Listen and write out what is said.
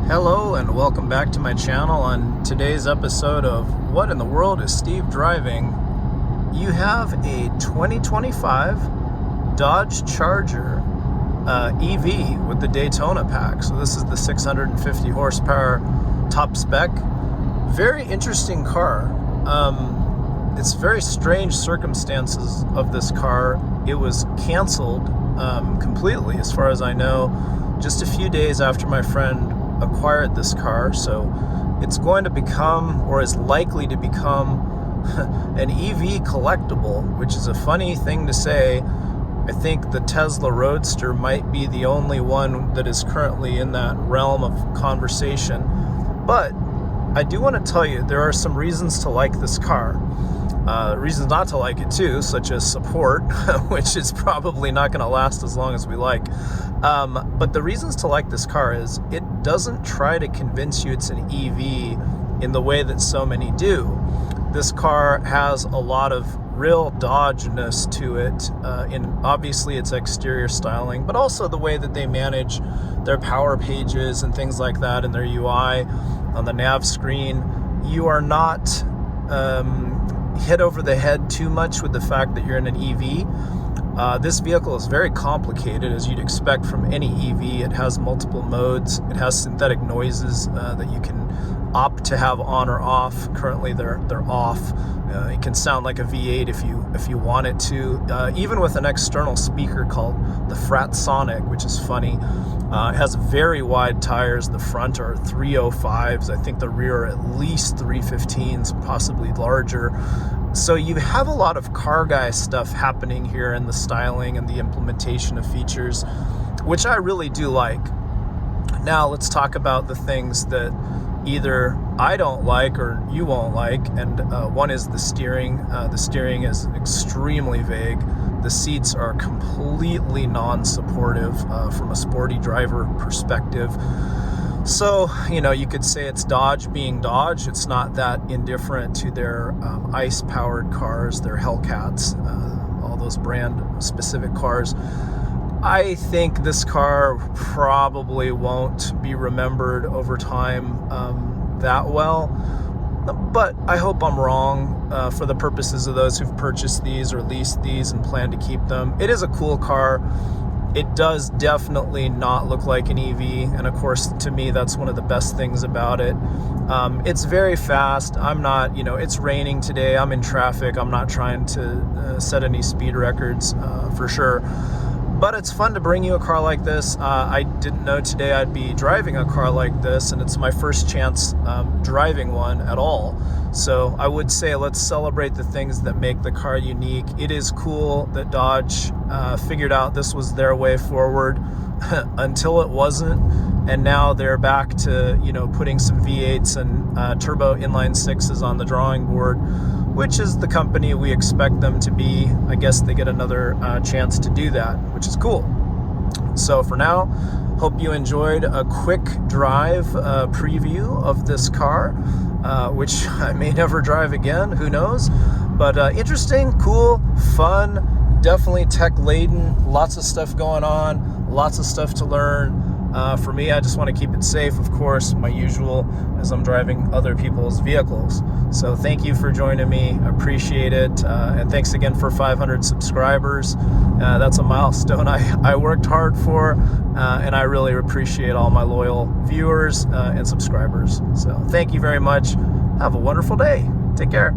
Hello and welcome back to my channel. On today's episode of What in the World is Steve Driving? You have a 2025 Dodge Charger EV with the Daytona pack. So this is the 650 horsepower top spec. Very interesting car. It's very strange circumstances of this car. It was canceled completely, as far as I know, just a few days after my friend acquired this car. So it's going to become, or is likely to become, an EV collectible, which is a funny thing to say. I think the Tesla Roadster might be the only one that is currently in that realm of conversation. But I do want to tell you, there are some reasons to like this car. Reasons not to like it too, such as support, which is probably not going to last as long as we like. But the reasons to like this car is it doesn't try to convince you it's an EV in the way that so many do. This car has a lot of real Dodge-ness to it, in obviously its exterior styling, but also the way that they manage their power pages and things like that in their UI on the nav screen. You are not hit over the head too much with the fact that you're in an EV. This vehicle is very complicated, as you'd expect from any EV. It has multiple modes. It has synthetic noises that you can opt to have on or off. Currently, they're off. It can sound like a V8 if you want it to. Even with an external speaker called the Fratsonic, which is funny. It has very wide tires. The front are 305s. I think the rear are at least 315s, possibly larger. So you have a lot of car guy stuff happening here in the styling and the implementation of features, which I really do like. Now let's talk about the things that either I don't like or you won't like. And one is the steering. The steering is extremely vague. The seats are completely non-supportive from a sporty driver perspective. So, you could say it's Dodge being Dodge. It's not that indifferent to their ICE-powered cars, their Hellcats, all those brand-specific cars. I think this car probably won't be remembered over time that well, but I hope I'm wrong for the purposes of those who've purchased these or leased these and plan to keep them. It is a cool car. It does definitely not look like an EV, and of course, to me, that's one of the best things about it. It's very fast. I'm not, it's raining today. I'm in traffic. I'm not trying to set any speed records for sure. But it's fun to bring you a car like this. I didn't know today I'd be driving a car like this, and it's my first chance driving one at all. So I would say let's celebrate the things that make the car unique. It is cool that Dodge figured out this was their way forward until it wasn't. And now they're back to, putting some V8s and turbo inline sixes on the drawing board, which is the company we expect them to be. I guess they get another chance to do that, which is cool. So for now, hope you enjoyed a quick drive preview of this car, which I may never drive again, who knows? But interesting, cool, fun, definitely tech-laden, lots of stuff going on, lots of stuff to learn. For me, I just want to keep it safe, of course, my usual, as I'm driving other people's vehicles. So thank you for joining me. I appreciate it. And thanks again for 500 subscribers. That's a milestone I worked hard for, and I really appreciate all my loyal viewers and subscribers. So thank you very much. Have a wonderful day. Take care.